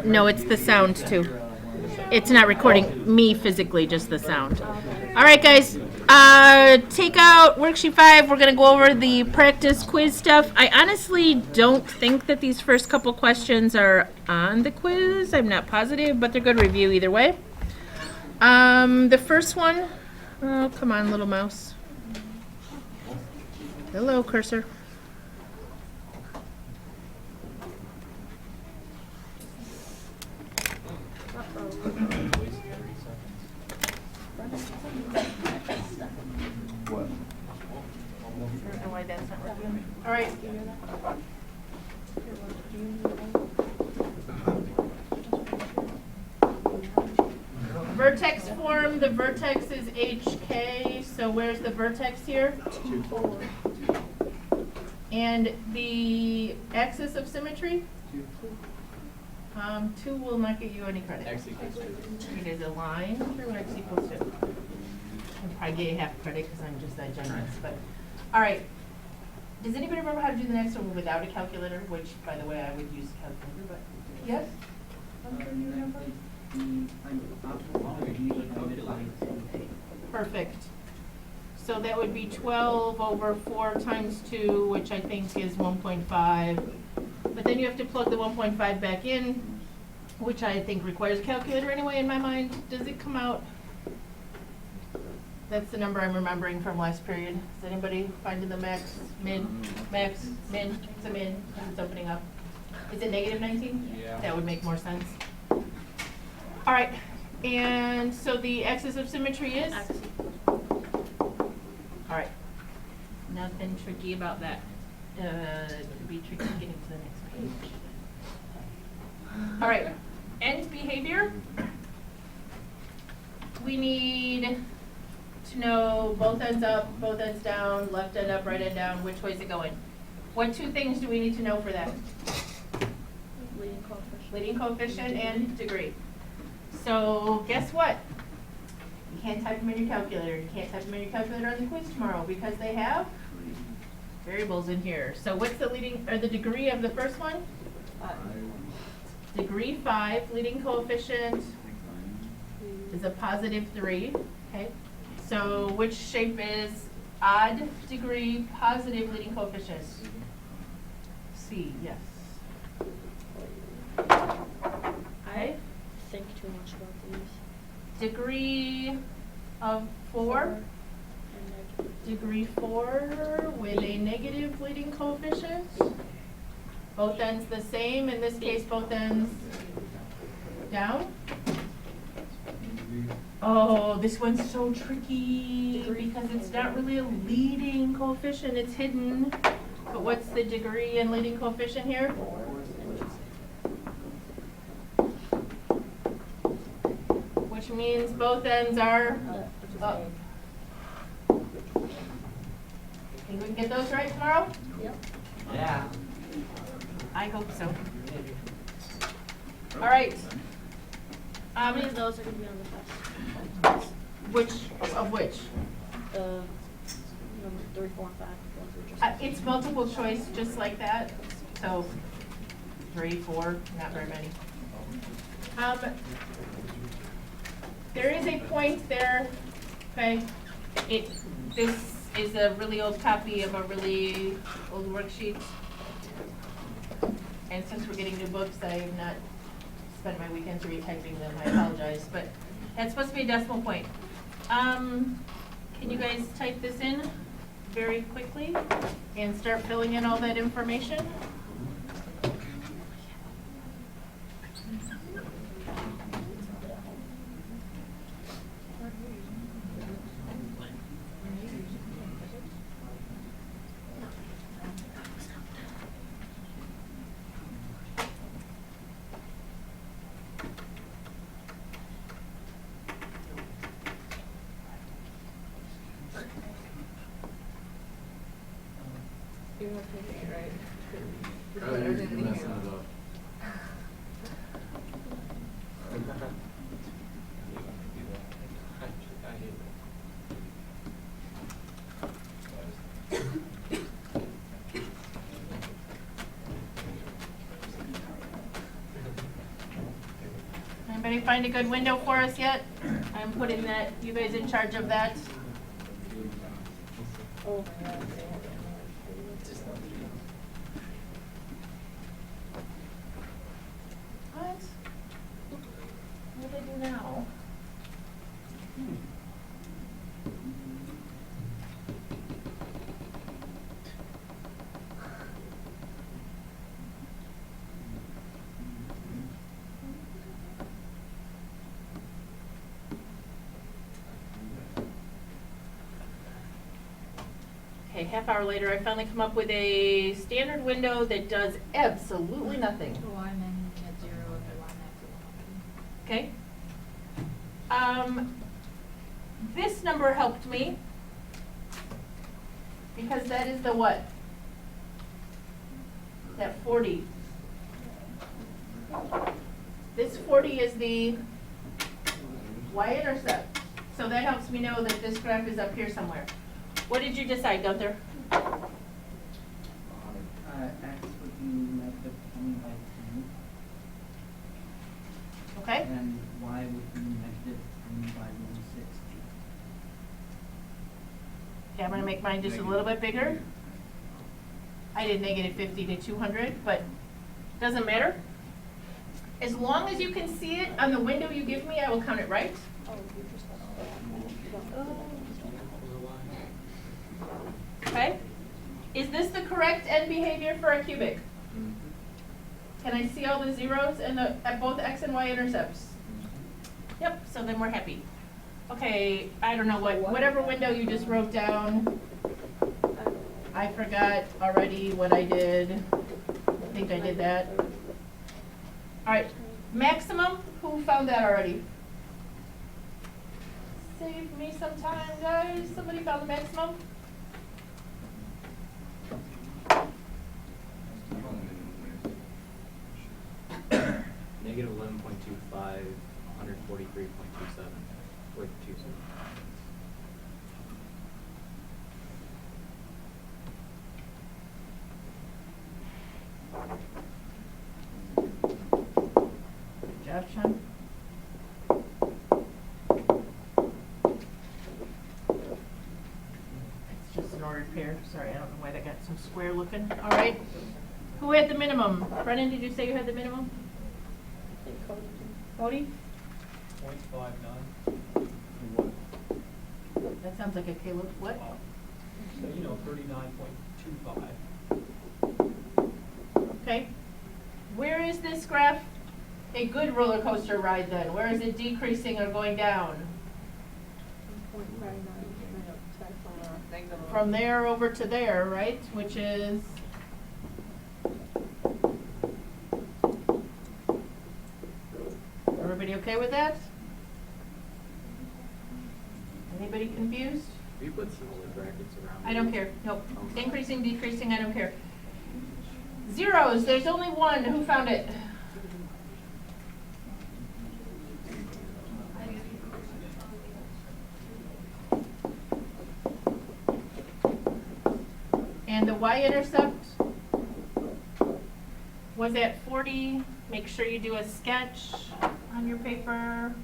No, it's the sound too. It's not recording me physically, just the sound. All right, guys. Take out worksheet 5. We're going to go over the practice quiz stuff. I honestly don't think that these first couple questions are on the quiz. I'm not positive, but they're good review either way. The first one, oh, come on, little mouse. Hello, cursor. All right. Vertex form, the vertex is HK, so where's the vertex here? 2, 4. And the axis of symmetry? 2. 2 will not get you any credit. X equals 2. It is a line through x equals 2. I'll probably get half credit because I'm just that generous. But all right. Does anybody remember how to do the next one without a calculator? Which, by the way, I would use a calculator. But yes. Perfect. So that would be 12 over 4 times 2, which I think is 1.5. But then you have to plug the 1.5 back in, which I think requires a calculator anyway in my mind. Does it come out? That's the number I'm remembering from last period. Is anybody finding the max, min? It's a min because it's opening up. Is it negative 19? Yeah. That would make more sense. All right. And so the axis of symmetry is? All right. Nothing tricky about that. It could be tricky getting to the next page. All right. End behavior. We need to know both ends up, both ends down, left end up, right end down. Which way is it going? What 2 things do we need to know for that? Leading coefficient and degree. So guess what? You can't type them in your calculator. You can't type them in your calculator on the quiz tomorrow because they have variables in here. So what's the leading or the degree of the first one? 5. Degree 5. Leading coefficient is a positive 3. Okay. So which shape is odd degree positive leading coefficient? C. Yes. Okay. Think too much about these. Degree of 4. Degree 4 with a negative leading coefficient. Both ends the same. In this case, both ends down. Oh, this one's so tricky because it's not really a leading coefficient. It's hidden. But what's the degree and leading coefficient here? Which means both ends are up. Think we can get those right tomorrow? Yep. Yeah. I hope so. All right. How many of those are going to be on the test? Which of which? Number 3, 4, and 5. Those are just It's multiple choice, just like that. So 3, 4, not very many. There is a point there. Okay. This is a really old copy of a really old worksheet. And since we're getting new books, I have not spent my weekends retyping them. I apologize. But that's supposed to be a decimal point. Can you guys type this in very quickly and start filling in all that information? You're not taking it right. Oh, you're messing it up. Anybody find a good window for us yet? I'm putting that, you guys in charge of that. Oh my God. What? What do they do now? Okay, half hour later, I finally come up with a standard window that does absolutely nothing. The line in at 0 and the line after 1. Okay? This number helped me because that is the what? That 40. This 40 is the y-intercept. So that helps me know that this graph is up here somewhere. What did you decide, Gunther? X would be negative 20 by 10, Okay? and Y would be negative 20 by 160. Okay, I'm gonna make mine just a little bit bigger. I did negative 50 to 200, but doesn't matter. As long as you can see it on the window you give me, I will count it right. Oh, you just have to. Okay? Is this the correct end behavior for a cubic? Can I see all the zeros at both x and y intercepts? Yep, so then we're happy. Okay, I don't know whatever window you just wrote down. I forgot already what I did. I think I did that. All right, maximum, who found that already? Save me some time, guys. Somebody found the maximum? Negative 11.25, 143.27, with 2 cents. Good job, Sean. It's just an ordered pair. Sorry, I don't know why that got so square looking. All right. Who had the minimum? Brennan, did you say you had the minimum? I think Cody did. Cody? 0.59. That sounds like a Caleb. What? So, 39.25. Okay. Where is this graph a good roller coaster ride then? Where is it decreasing or going down? 1.99. Negative From there over to there, right? Which is everybody okay with that? Anybody confused? Have you put similar brackets around? I don't care. Nope. Increasing, decreasing, I don't care. Zeros, there's only one. Who found it? And the y-intercept was at 40. Make sure you do a sketch on your paper.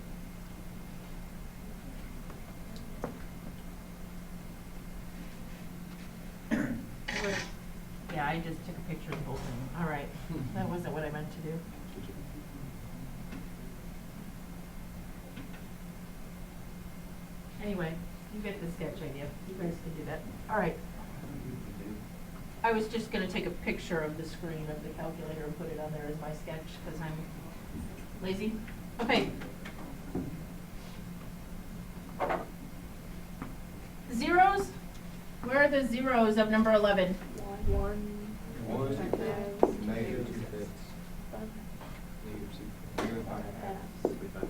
Yeah, I just took a picture of the whole thing. All right, that wasn't what I meant to do. Anyway, you get the sketch idea. You guys can do that. All right. I was just gonna take a picture of the screen of the calculator and put it on there as my sketch, because I'm lazy. Okay. Zeros? Where are the zeros of number 11? 1. Negative 2 fifths. Negative 5 halves. 3/5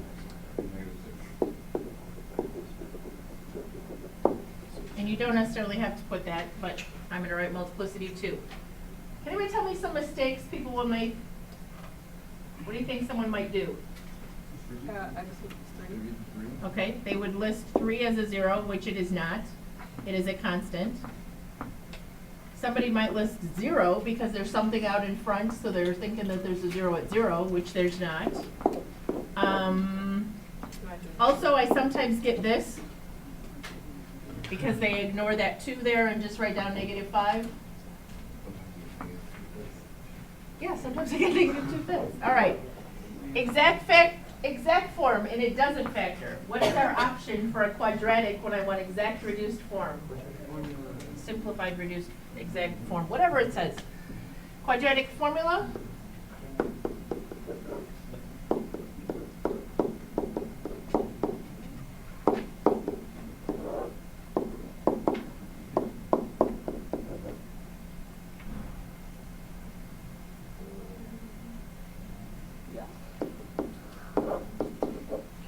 And you don't necessarily have to put that, but I'm gonna write multiplicity of 2. Can anybody tell me some mistakes people will make? What do you think someone might do? X equals 3. Okay, they would list 3 as a 0, which it is not. It is a constant. Somebody might list 0 because there's something out in front, so they're thinking that there's a 0 at 0, which there's not. Also, I sometimes get this, because they ignore that 2 there and just write down -5. Yeah, sometimes I get -2/5. All right. Exact form, and it doesn't factor. What is our option for a quadratic when I want exact reduced form? Simplified reduced exact form, whatever it says. Quadratic formula?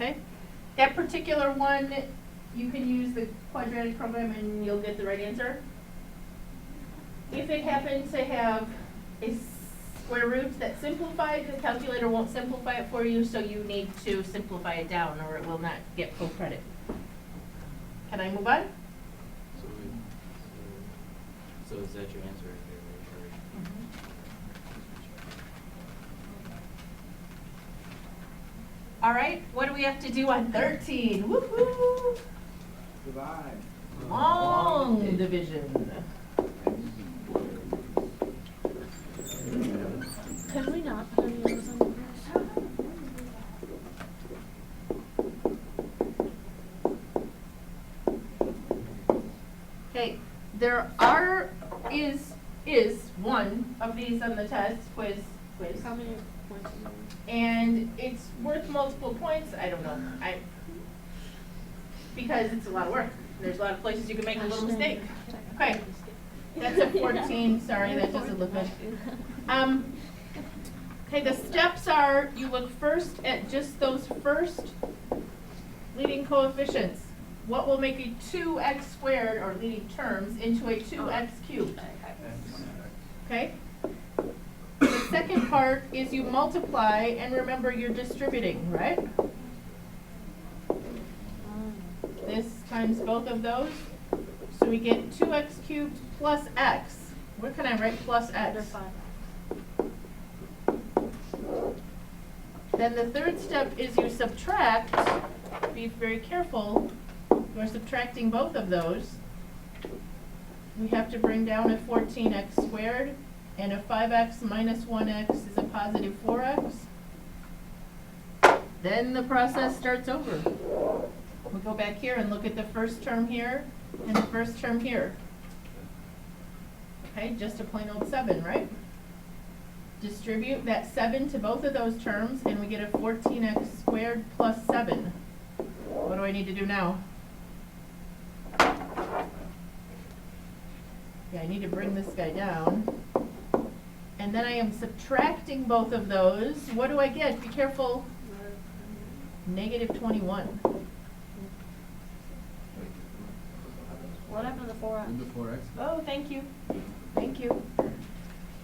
Okay, that particular one, you can use the quadratic program and you'll get the right answer. If it happens to have a square root that's simplified, the calculator won't simplify it for you, so you need to simplify it down or it will not get full credit. Can I move on? So is that your answer right there, right? All right, what do we have to do on 13? Woohoo! Divide. Long division. Can we not put any others on the Okay, there is one of these on the test quiz. How many points is there? And it's worth multiple points, I don't know, because it's a lot of work. There's a lot of places you can make a little mistake. Okay, that's a 14, sorry, that doesn't look good. Okay, the steps are, you look first at just those first leading coefficients. What will make a 2x squared, or leading terms, into a 2x cubed? Okay? The second part is you multiply, and remember you're distributing, right? This times both of those. So we get 2x cubed plus x. Where can I write plus Under x? 5. Then the third step is you subtract. Be very careful. We're subtracting both of those. We have to bring down a 14x squared, and a 5x minus 1x is a positive 4x. Then the process starts over. We'll go back here and look at the first term here and the first term here. Okay, just a plain old 7, right? Distribute that 7 to both of those terms, and we get a 14x squared plus 7. What do I need to do now? Yeah, I need to bring this guy down. And then I am subtracting both of those. What do I get? Be careful. Negative 21. What happened to the 4x? The 4x. Oh, thank you. Thank you.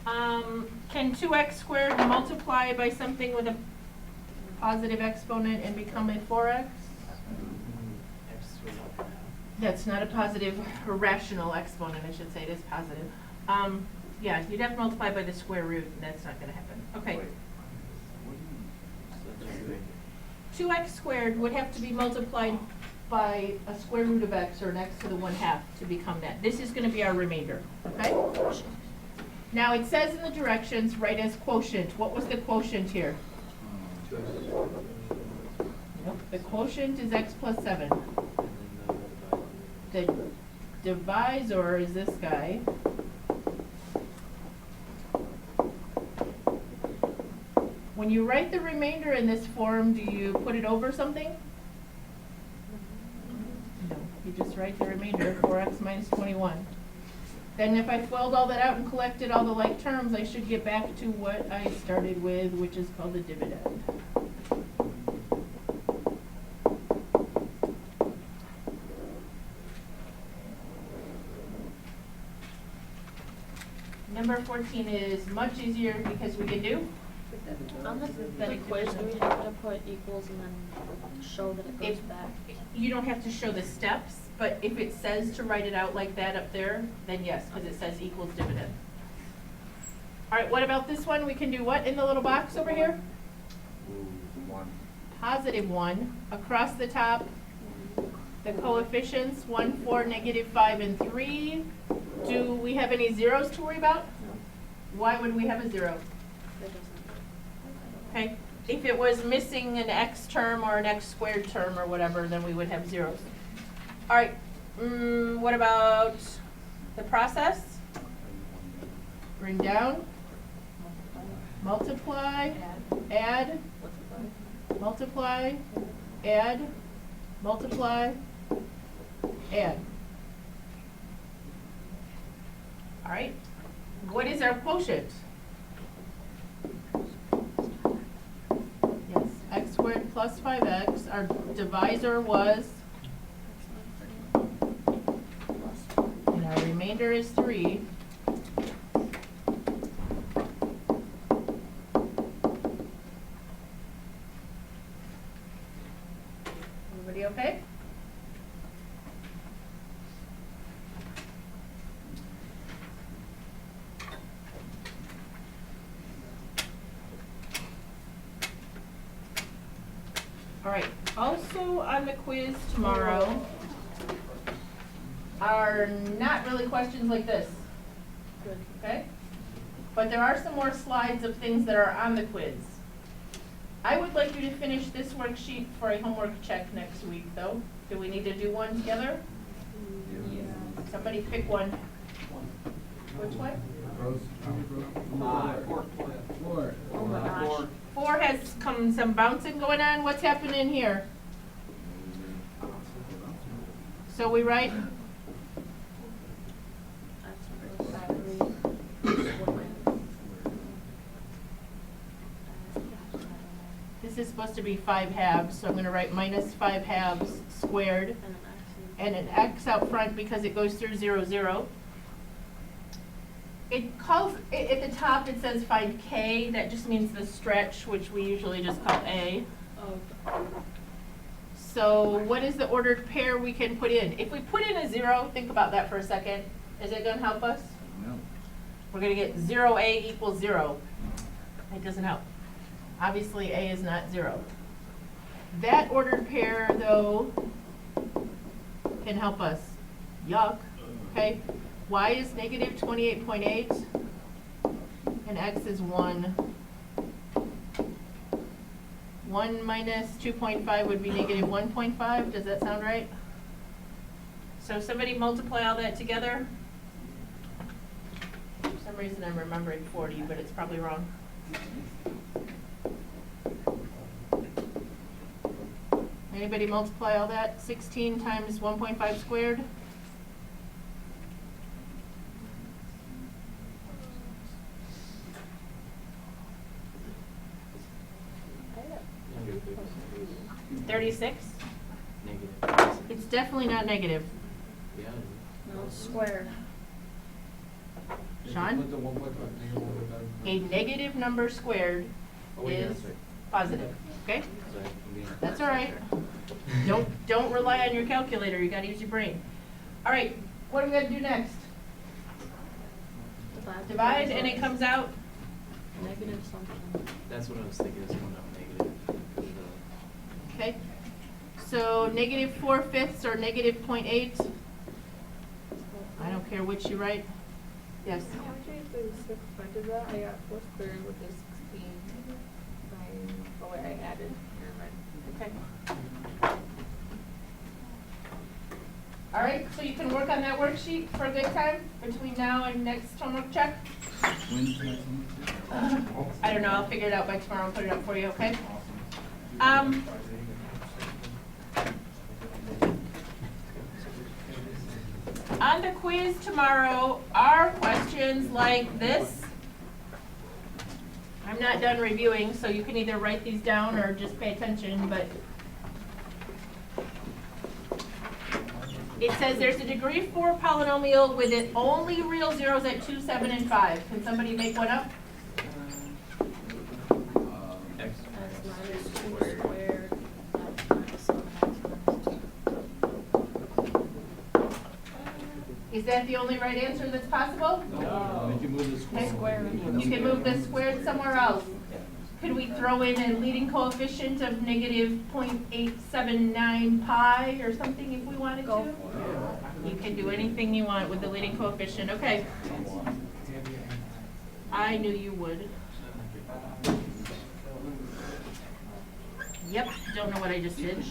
Can 2x squared multiply by something with a positive exponent and become a 4x? That's not a positive, or rational exponent, I should say. It is positive. Yeah, you'd have to multiply by the square root, and that's not going to happen. Okay. 2x squared would have to be multiplied by a square root of x, or an x to the 1/2, to become that. This is going to be our remainder, okay? Now it says in the directions, write as quotient. What was the quotient here? Nope. The quotient is x plus 7. The divisor is this guy. When you write the remainder in this form, do you put it over something? No, you just write the remainder, 4x minus 21. Then if I FOILed all that out and collected all the like terms, I should get back to what I started with, which is called the dividend. Number 14 is much easier because we can do. On the quiz, do we have to put equals and then show that it goes If back? you don't have to show the steps, but if it says to write it out like that up there, then yes, because it says equals dividend. All right, what about this one? We can do what in the little box over here? positive 1. Across the top, the coefficients, 1, 4, negative 5, and 3. Do we have any zeros to worry about? No, Why would we have a 0? that doesn't. Okay, if it was missing an x term or an x squared term or whatever, then we would have zeros. All right, what about the process? Bring down, multiply, add, multiply, add, multiply, add. All right, what is our quotient? Yes, x squared plus 5x. Our divisor was, and our remainder is 3. Everybody okay? All right, also on the quiz tomorrow are not really questions like this, Good. okay? But there are some more slides of things that are on the quiz. I would like you to finish this worksheet for a homework check next week, though. Do we need to do one together? Somebody pick one. Which one? Four. Oh my gosh. 4 has some bouncing going on. What's happening here? So we write, this is supposed to be 5 halves, so I'm going to write minus 5 halves squared, and an x out front because it goes through 0, 0. It calls, at the top it says find k, that just means the stretch, which we usually just call a. So what is the ordered pair we can put in? If we put in a 0, think about that for a second. Is it going to help us? No. We're going to get 0a equals 0. It doesn't help. Obviously a is not 0. That ordered pair, though, can help us. Yuck. Okay. Y is negative 28.8 and x is 1. 1 minus 2.5 would be negative 1.5. Does that sound right? So somebody multiply all that together. For some reason I'm remembering 40, but it's probably wrong. Anybody multiply all that? 16 times 1.5 squared? Negative 36? Negative. It's definitely not negative. Yeah. No, it's squared. Sean? A negative number squared Oh, wait, is that's right. positive, okay? Sorry, I'm being- That's all right. Don't rely on your calculator, you gotta use your brain. All right, what are we gonna do next? Divide and it comes out, Negative something. That's what I was thinking, is coming out negative. 'Cause, okay? So negative 4/5 or negative 0.8, I don't care which you write. Yes, Actually, if there's 6 front of that, I got 4 squared, which is 16. Oh wait, I added, never mind. okay. All right, so you can work on that worksheet for a good time between now and next homework check? When's the next one? I don't know, I'll figure it out by tomorrow and put it up for you, okay? On the quiz tomorrow are questions like this. I'm not done reviewing, so you can either write these down or just pay attention, but it says there's a degree 4 polynomial with it only real zeros at 2, 7, and 5. Can somebody make one up? X X minus 2 squared. X minus 7 x minus 2. Is that the only right answer that's possible? No. Did you move the Okay. square? You can move the squared somewhere else. Could we throw in a leading coefficient of negative 0.879 pi or something if we wanted Go to? for it. You can do anything you want with the leading coefficient, okay. I knew you would. Yep, don't know what I just did.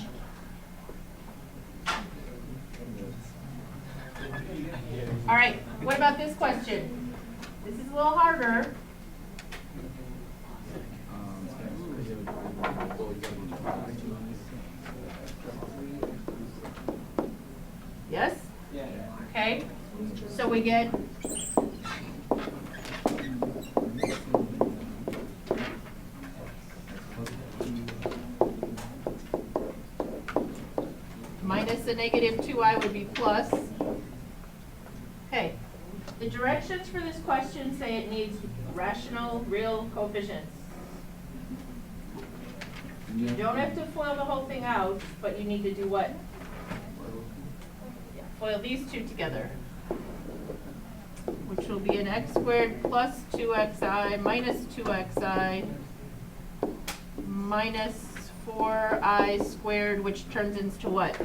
All right, what about this question? This is a little harder. Yes? Okay, so we get minus a negative 2i would be plus. Okay, the directions for this question say it needs rational real coefficients. You don't have to FOIL the whole thing out, but you need to do what? FOIL these two together, which will be an x squared plus 2xi minus 2xi minus 4i squared, which turns into what?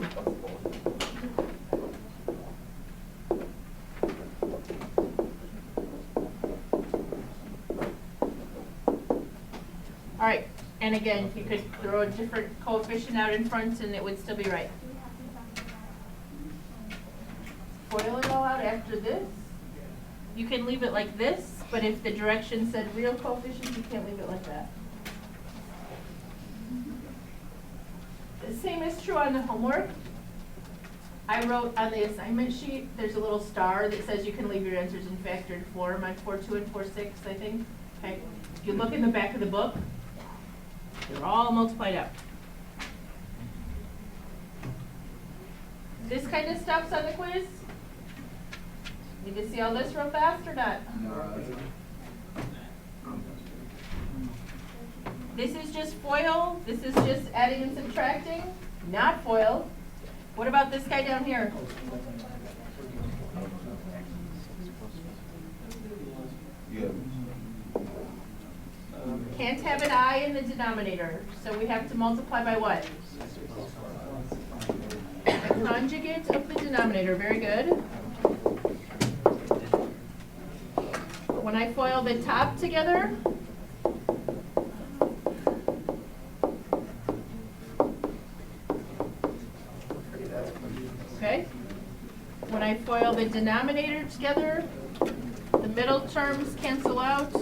All right, and again, you could throw a different coefficient out in front and it would still be right. FOIL it all out after this. You can leave it like this, but if the direction said real coefficients, you can't leave it like that. The same is true on the homework. I wrote on the assignment sheet, there's a little star that says you can leave your answers in factored form on 4.2 and 4.6, I think. Okay. If you look in the back of the book, they're all multiplied out. This kind of stuff's on the quiz? Need to see all this real fast or not? This is just FOIL. This is just adding and subtracting, not FOIL. What about this guy down here? Can't have an I in the denominator, so we have to multiply by what? The conjugate of the denominator, very good. When I FOIL the top together, okay? When I FOIL the denominator together, the middle terms cancel out.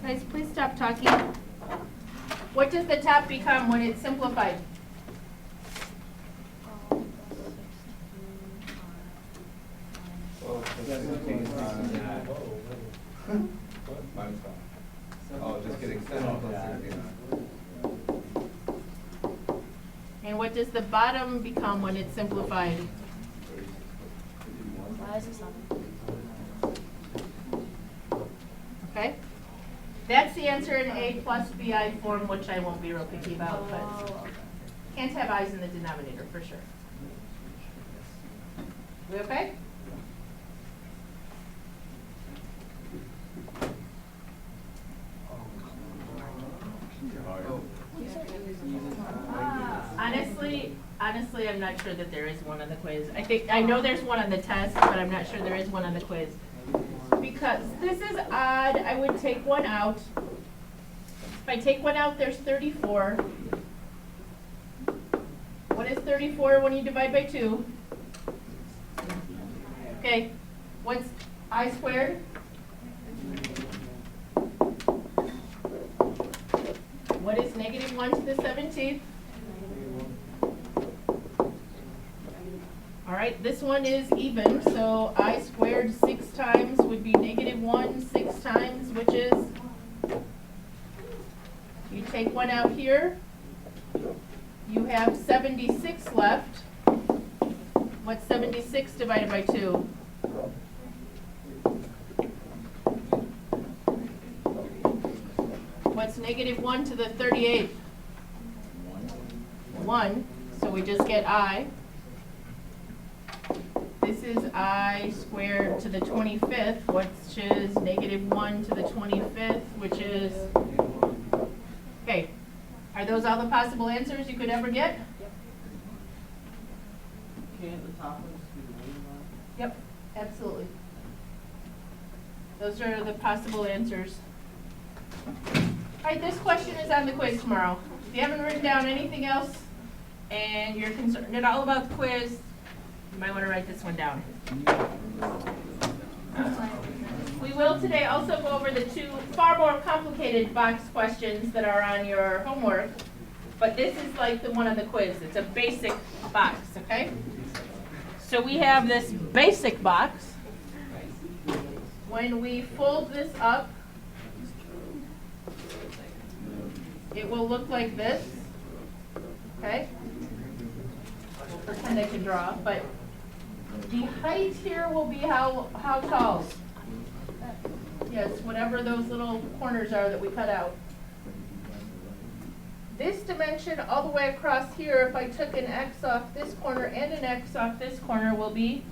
Guys, please stop talking. What does the top become when it's simplified? Oh, just get extended plus 16. And what does the bottom become when it's simplified? Why is it 7? Okay? That's the answer in A plus BI form, which I won't be real picky about, but Oh, okay. can't have I's in the denominator for sure. We okay? Honestly, I'm not sure that there is one on the quiz. I know there's one on the test, but I'm not sure there is one on the quiz. Because this is odd, I would take one out. If I take one out, there's 34. What is 34 when you divide by 2? Okay, what's I squared? What is negative 1 to the 17th? All right, this one is even, so I squared 6 times would be negative 1 6 times, which is, you take one out here, you have 76 left. What's 76 divided by 2? What's negative 1 to the 38th? 1, so we just get I. This is I squared to the 25th, which is negative 1 to the 25th, which is Okay, are those all the possible answers you could ever get? Can't the top ones be the weighted line? Yep, absolutely. Those are the possible answers. All right, this question is on the quiz tomorrow. If you haven't written down anything else and you're concerned at all about the quiz, you might want to write this one down. We will today also go over the two far more complicated box questions that are on your homework, but this is like the one on the quiz. It's a basic box, okay? So we have this basic box. When we fold this up, it will look like this, okay? We'll pretend I can draw, but the height here will be how tall? Yes, whatever those little corners are that we cut out. This dimension all the way across here, if I took an X off this corner and an X off this corner, will be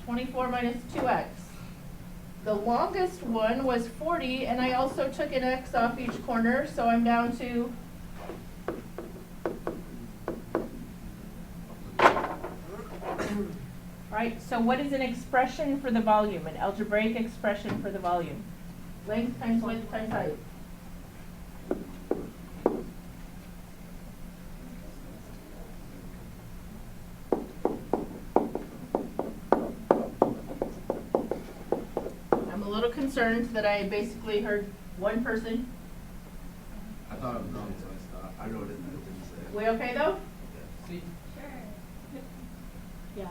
24 minus 2X. The longest one was 40, and I also took an X off each corner, so I'm down to right, so what is an expression for the volume, an algebraic expression for the volume? Length times width times height. I'm a little concerned that I basically heard one person. I thought it was wrong, so I stopped. I wrote it and I didn't say it. We okay though? Yeah.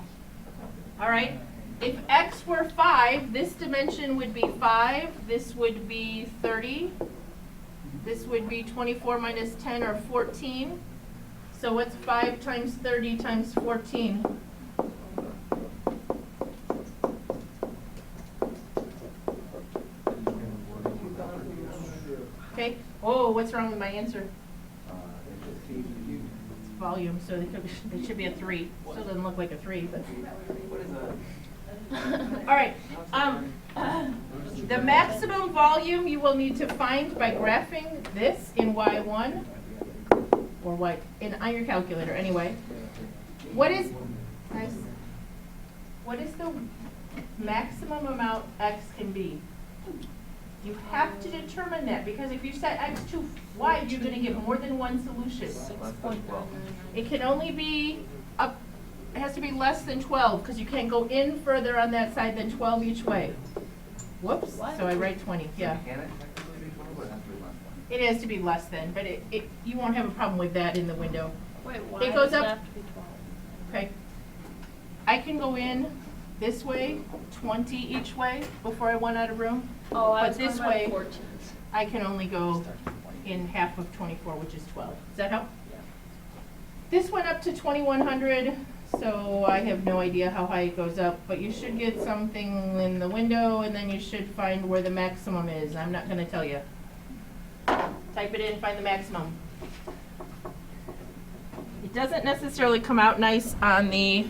All right. If X were 5, this dimension would be 5, this would be 30, this would be 24 minus 10 or 14. So what's 5 times 30 times 14? Okay. Oh, what's wrong with my answer? It's volume, so it should be a 3. Still doesn't look like a 3, but. What is that? All right. The maximum volume you will need to find by graphing this in Y1 or on your calculator anyway. What is the maximum amount X can be? You have to determine that, because if you set X too wide, you're going to get more than one solution. 6.999. It can only be up. It has to be less than 12, because you can't go in further on that side than 12 each way. Whoops. What? So I write 20. Yeah. Can it technically be 12, or it has to be less than? It has to be less than, but you won't have a problem with that in the window. Wait, why It goes does it up- have to be 12? Okay. I can go in this way, 20 each way before I run out of room. Oh, I But was this talking way- about 14s. I can only go in half of 24, which is 12. Does that help? Yeah. This went up to 2100, so I have no idea how high it goes up, but you should get something in the window, and then you should find where the maximum is. I'm not going to tell you. Type it in, find the maximum. It doesn't necessarily come out nice on the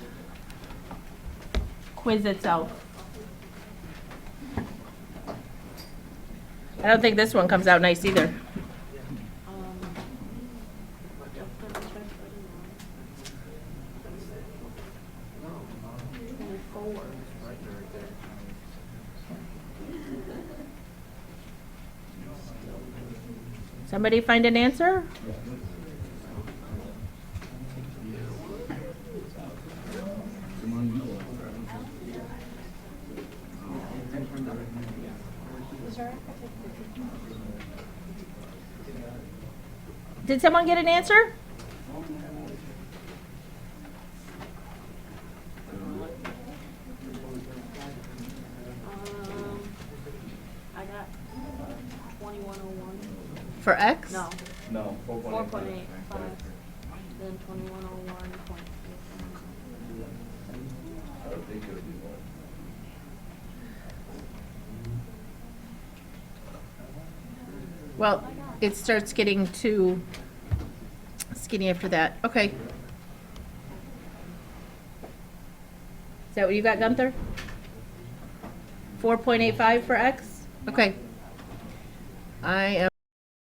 quiz itself. I don't think this one comes out nice either. Yep, that was right, 24. Somebody find an answer? Did someone get an answer? I got 2101. For X? No, No, 4.85. Then 2101. I don't think it would be more. Well, it starts getting too skinny after that. Okay. Is that what you got, Gunther? 4.85 for X? Okay. I am